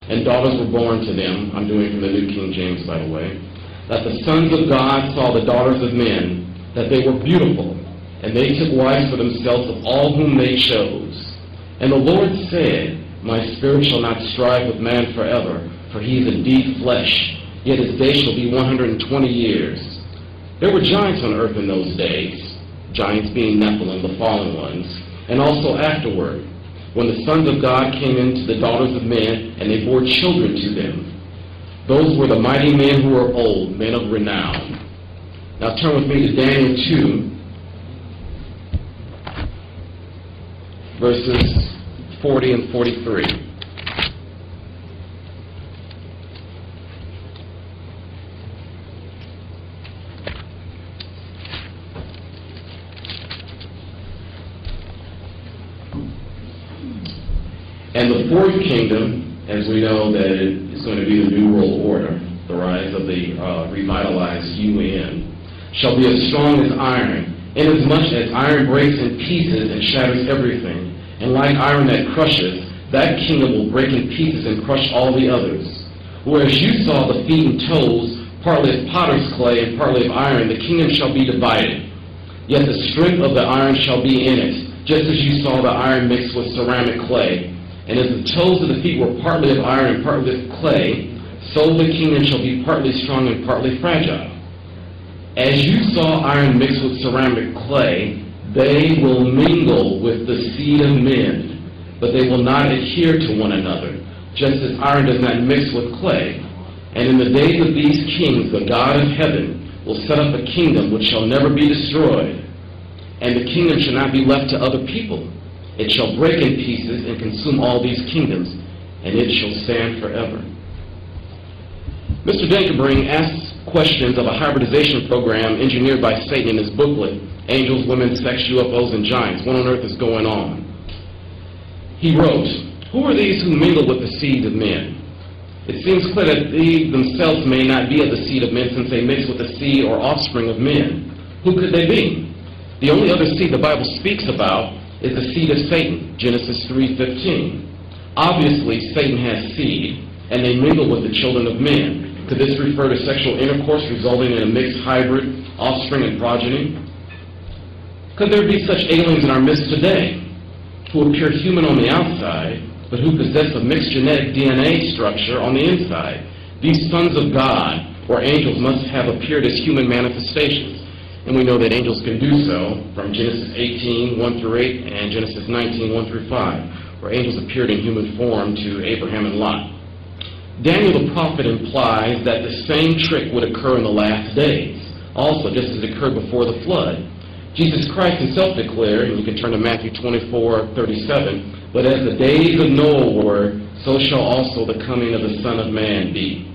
and daughters were born to them. I'm doing from the New King James, by the way. That the sons of God saw the daughters of men, that they were beautiful, and they took wives for themselves of all whom they chose. And the Lord said, My spirit shall not strive with man forever, for he is indeed flesh, yet his days shall be 120 years. There were giants on earth in those days, giants being Nephilim, the fallen ones, and also afterward, when the sons of God came into the daughters of men, and they bore children to them. Those were the mighty men who were old, men of renown. Now turn with me to Daniel 2, verses 40 and 43. And the fourth kingdom, as we know that it is going to be the New World Order, the rise of the revitalized UN, shall be as strong as iron, inasmuch as iron breaks in pieces and shatters everything. And like iron that crushes, that kingdom will break in pieces and crush all the others. Whereas you saw the feet and toes, partly of potter's clay and partly of iron, the kingdom shall be divided. Yet the strength of the iron shall be in it, just as you saw the iron mixed with ceramic clay. And as the toes of the feet were partly of iron and partly of clay, so the kingdom shall be partly strong and partly fragile. As you saw iron mixed with ceramic clay, they will mingle with the seed of men, but they will not adhere to one another, just as iron does not mix with clay. And in the days of these kings, the God of heaven will set up a kingdom which shall never be destroyed, and the kingdom shall not be left to other people. It shall break in pieces and consume all these kingdoms, and it shall stand forever. Mr. Dankerbring asks questions of a hybridization program engineered by Satan in his booklet, Angels, Women, Sex, UFOs, and Giants. What on earth is going on? He wrote, Who are these who mingle with the seed of men? It seems clear that these themselves may not be of the seed of men, since they mix with the seed or offspring of men. Who could they be? The only other seed the Bible speaks about is the seed of Satan, Genesis 3:15. Obviously, Satan has seed, and they mingle with the children of men. Could this refer to sexual intercourse resulting in a mixed hybrid offspring and progeny? Could there be such aliens in our midst today, who appear human on the outside, but who possess a mixed genetic DNA structure on the inside? These sons of God, or angels, must have appeared as human manifestations. And we know that angels can do so from Genesis 18, 1 through 8, and Genesis 19, 1 through 5, where angels appeared in human form to Abraham and Lot. Daniel the prophet implies that the same trick would occur in the last days, also just as it occurred before the flood. Jesus Christ himself declared, and you can turn to Matthew 24:37, but as the days of Noah were, so shall also the coming of the Son of Man be.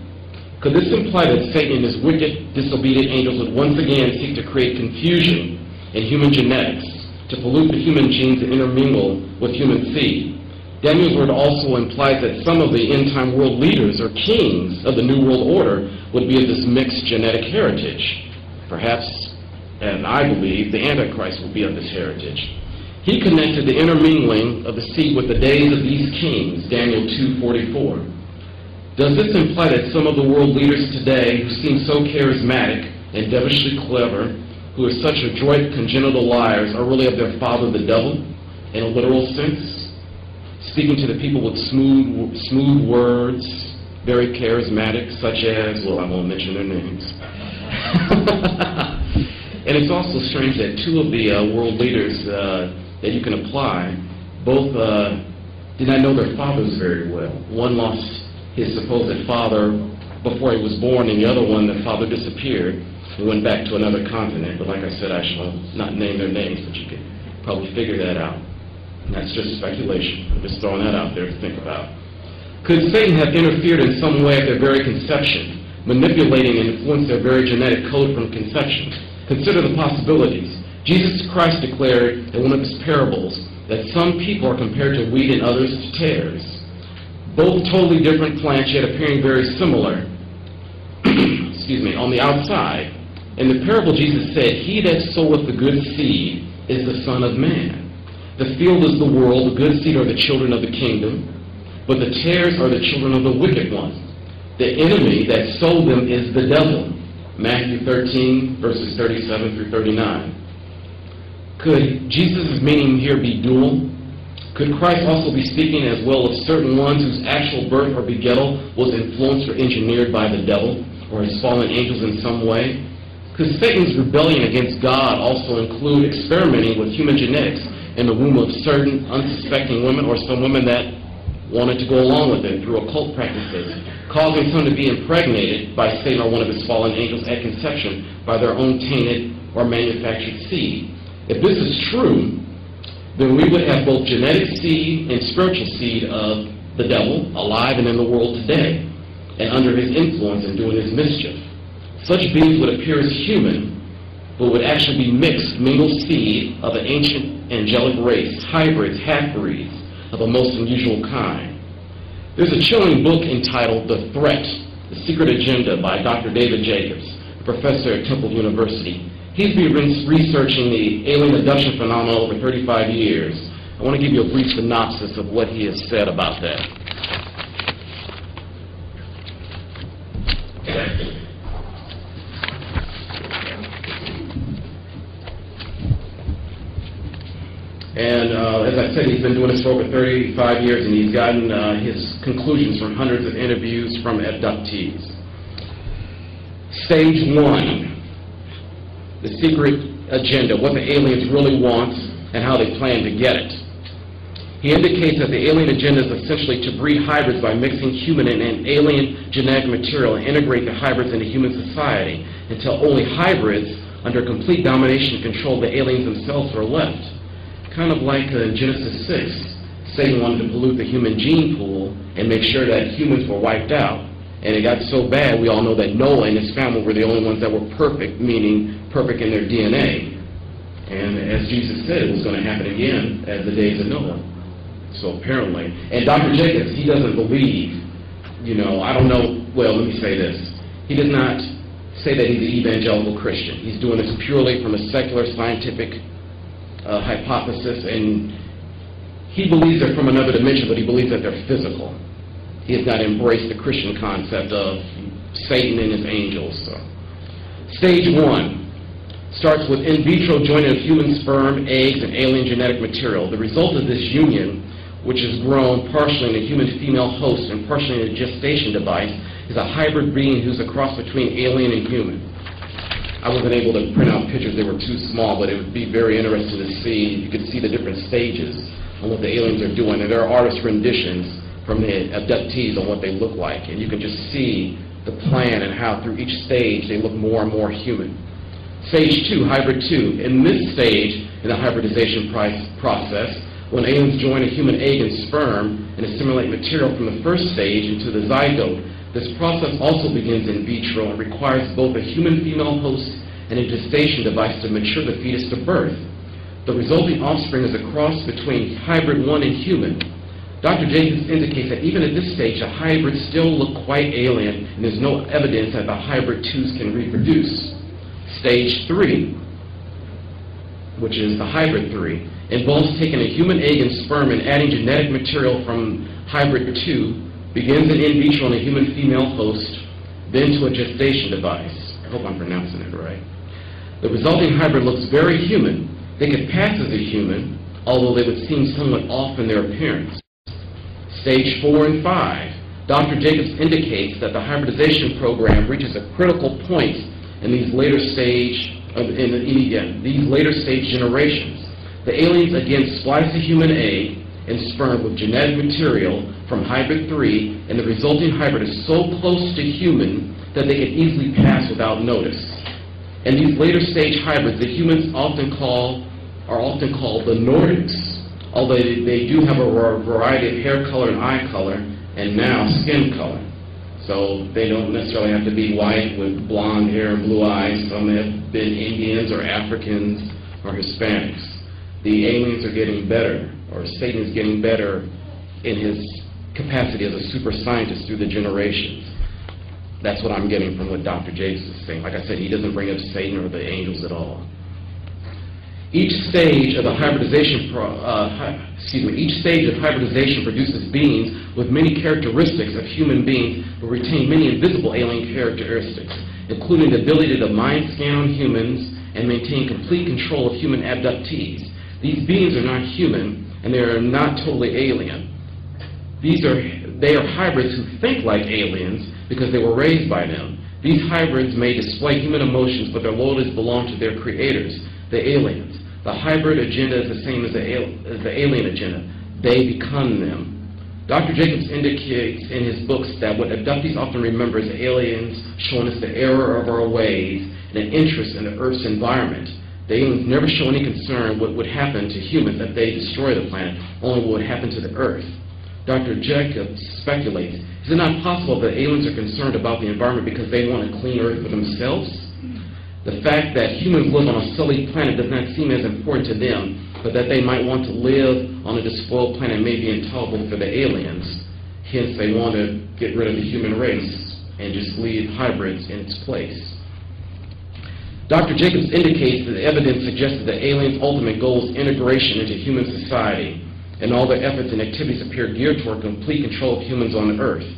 Could this imply that Satan and his wicked, disobedient angels would once again seek to create confusion in human genetics, to pollute the human genes and intermingle with human seed? Daniel's word also implies that some of the end-time world leaders or kings of the New World Order would be of this mixed genetic heritage. Perhaps, and I believe, the Antichrist will be of this heritage. He connected the intermingling of the seed with the days of these kings, Daniel 2:44. Does this imply that some of the world leaders today, who seem so charismatic and devilishly clever, who are such adroit congenital liars, are really of their father the devil, in a literal sense? Speaking to the people with smooth words, very charismatic, such as, well, I won't mention their names. And it's also strange that two of the world leaders that you can apply, both did not know their fathers very well. One lost his supposed father before he was born, and the other one, the father disappeared and went back to another continent. But like I said, I shall not name their names, but you can probably figure that out. And that's just speculation. I'm just throwing that out there to think about. Could Satan have interfered in some way at their very conception, manipulating and influenced their very genetic code from conception? Consider the possibilities. Jesus Christ declared in one of his parables that some people are compared to wheat and others to tares. Both totally different plants, yet appearing very similar excuse me, on the outside. In the parable, Jesus said, He that soweth the good seed is the Son of Man. The field is the world, the good seed are the children of the kingdom. but the tares are the children of the wicked one. The enemy that sowed them is the devil. Matthew 13, verses 37 through 39. Could Jesus' meaning here be dual? Could Christ also be speaking as well of certain ones whose actual birth or begettal was influenced or engineered by the devil or his fallen angels in some way? Could Satan's rebellion against God also include experimenting with human genetics in the womb of certain unsuspecting women, or some women that wanted to go along with it through occult practices, causing some to be impregnated by Satan or one of his fallen angels at conception by their own tainted or manufactured seed? If this is true, then we would have both genetic seed and spiritual seed of the devil alive and in the world today, and under his influence and doing his mischief. Such beings would appear as human, but would actually be mixed, mingled seed of an ancient angelic race, hybrids, half-breeds of a most unusual kind. There's a chilling book entitled The Threat, The Secret Agenda by Dr. David Jacobs, a professor at Temple University. He's been researching the alien abduction phenomenon over 35 years. I want to give you a brief synopsis of what he has said about that. And as I said, he's been doing this for over 35 years, and he's gotten his conclusions from hundreds of interviews from abductees. Stage 1. The secret agenda, what the aliens really want and how they plan to get it. He indicates that the alien agenda is essentially to breed hybrids by mixing human and alien genetic material and integrate the hybrids into human society until only hybrids under complete domination and control of the aliens themselves are left. Kind of like in Genesis 6, Satan wanted to pollute the human gene pool and make sure that humans were wiped out. And it got so bad, we all know that Noah and his family were the only ones that were perfect, meaning perfect in their DNA. And as Jesus said, it was going to happen again as the days of Noah. So apparently. And Dr. Jacobs, he doesn't believe, I don't know, well, let me say this. He does not say that he's an evangelical Christian. He's doing this purely from a secular scientific hypothesis, and he believes they're from another dimension, but he believes that they're physical. He has not embraced the Christian concept of Satan and his angels. So. Stage 1 starts with in vitro joining of human sperm, eggs, and alien genetic material. The result of this union, which is grown partially in a human female host and partially in a gestation device, is a hybrid being who's a cross between alien and human. I wasn't able to print out pictures, they were too small, but it would be very interesting to see. You could see the different stages on what the aliens are doing, and there are artist renditions from the abductees on what they look like, and you can just see the plan and how through each stage they look more and more human. Stage 2, hybrid 2. In this stage, in the hybridization process, when aliens join a human egg and sperm and assimilate material from the first stage into the zygote, this process also begins in vitro and requires both a human female host and a gestation device to mature the fetus to birth. The resulting offspring is a cross between hybrid 1 and human. Dr. Jacobs indicates that even at this stage, the hybrids still look quite alien, and there's no evidence that the hybrid 2s can reproduce. Stage 3, which is the hybrid 3, involves taking a human egg and sperm and adding genetic material from hybrid 2, begins in vitro in a human female host, then to a gestation device. I hope I'm pronouncing it right. The resulting hybrid looks very human. They could pass as a human, although they would seem somewhat off in their appearance. Stage 4 and 5. Dr. Jacobs indicates that the hybridization program reaches a critical point in these later stage generations. The aliens again splice a human egg and sperm with genetic material from hybrid 3, and the resulting hybrid is so close to human that they can easily pass without notice. And these later stage hybrids, the humans are often called the Nordics, although they do have a variety of hair color and eye color, and now skin color. So they don't necessarily have to be white with blonde hair and blue eyes. Some have been Indians or Africans or Hispanics. The aliens are getting better, or Satan is getting better in his capacity as a super scientist through the generations. That's what I'm getting from what Dr. Jacobs is saying. Like I said, he doesn't bring up Satan or the angels at all. Each stage of hybridization produces beings with many characteristics of human beings, but retain many invisible alien characteristics, including the ability to mind scan on humans and maintain complete control of human abductees. These beings are not human, and they are not totally alien. They are hybrids who think like aliens because they were raised by them. These hybrids may display human emotions, but their loyalties belong to their creators, the aliens. The hybrid agenda is the same as the alien agenda. They become them. Dr. Jacobs indicates in his books that what abductees often remember is aliens showing us the error of our ways and an interest in the Earth's environment. The aliens never show any concern what would happen to humans if they destroy the planet, only what would happen to the Earth. Dr. Jacobs speculates, is it not possible that aliens are concerned about the environment because they want a clean Earth for themselves? The fact that humans live on a sullied planet does not seem as important to them, but that they might want to live on a despoiled planet may be intolerable for the aliens. Hence, they want to get rid of the human race and just leave hybrids in its place. Dr. Jacobs indicates that the evidence suggests that the aliens' ultimate goal is integration into human society, and all their efforts and activities appear geared toward complete control of humans on Earth.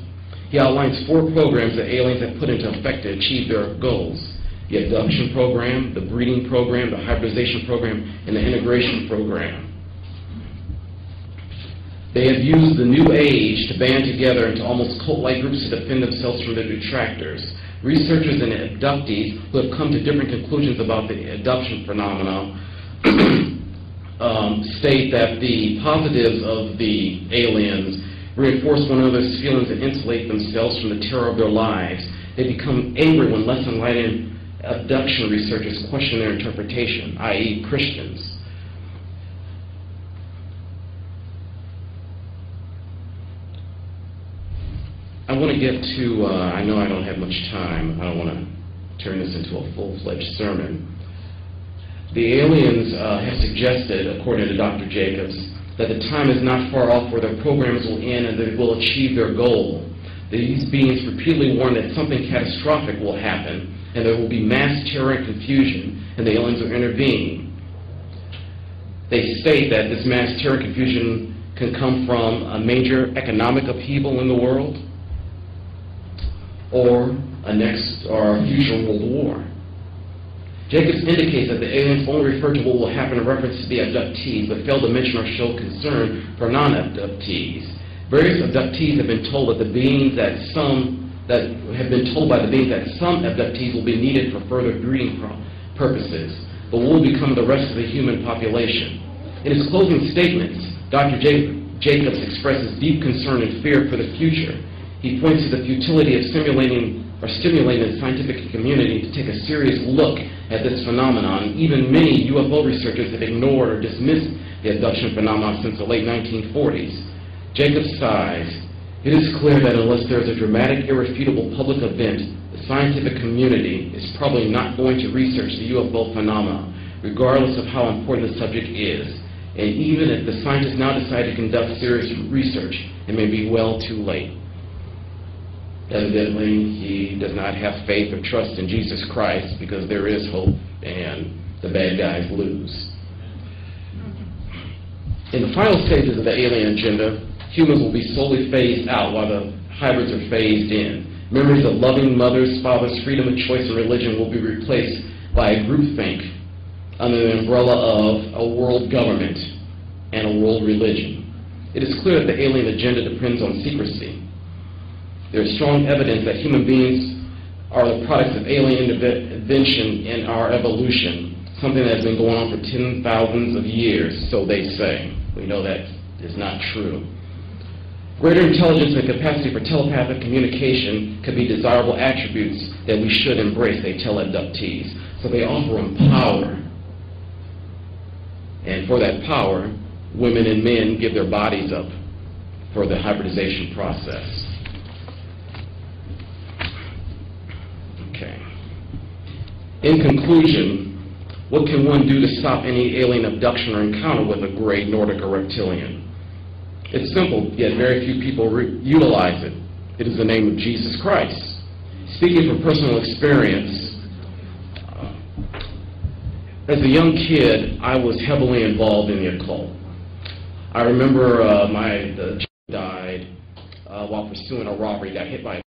He outlines 4 programs that aliens have put into effect to achieve their goals: the abduction program, the breeding program, the hybridization program, and the integration program. They have used the new age to band together into almost cult-like groups to defend themselves from their detractors. Researchers and abductees who have come to different conclusions about the abduction phenomena state that the positives of the aliens reinforce one another's feelings and insulate themselves from the terror of their lives. They become angry when less enlightened abduction researchers question their interpretation, i.e. Christians. I want to get to, I know I don't have much time. I don't want to turn this into a full-fledged sermon. The aliens have suggested, according to Dr. Jacobs, that the time is not far off where their programs will end and they will achieve their goal. These beings repeatedly warn that something catastrophic will happen, and there will be mass terror and confusion, and the aliens will intervene. They state that this mass terror and confusion can come from a major economic upheaval in the world, or a future world war. Jacobs indicates that the aliens only refer to what will happen in reference to the abductees, but fail to mention or show concern for non-abductees. Various abductees have been told by the beings that some abductees will be needed for further breeding purposes, but what will become of the rest of the human population? In his closing statements, Dr. Jacobs expresses deep concern and fear for the future. He points to the futility of stimulating the scientific community to take a serious look at this phenomenon. Even many UFO researchers have ignored or dismissed the abduction phenomenon since the late 1940s. Jacobs sighs, "It is clear that unless there is a dramatic, irrefutable public event, the scientific community is probably not going to research the UFO phenomena, regardless of how important the subject is. And even if the scientists now decide to conduct serious research, it may be well too late." Evidently, he does not have faith or trust in Jesus Christ, because there is hope and the bad guys lose. In the final stages of the alien agenda, humans will be slowly phased out while the hybrids are phased in. Memories of loving mothers, fathers, freedom of choice, and religion will be replaced by a groupthink under the umbrella of a world government and a world religion. It is clear that the alien agenda depends on secrecy. There is strong evidence that human beings are the products of alien intervention in our evolution, something that has been going on for 10,000 of years, so they say. We know that is not true. Greater intelligence and capacity for telepathic communication could be desirable attributes that we should embrace, they tell abductees. So they offer them power. And for that power, women and men give their bodies up for the hybridization process. Okay. In conclusion, what can one do to stop any alien abduction or encounter with a gray Nordic or reptilian? It's simple, yet very few people utilize it. It is the name of Jesus Christ. Speaking from personal experience, As a young kid, I was heavily involved in the occult. I remember the died while pursuing a robbery. He got hit by a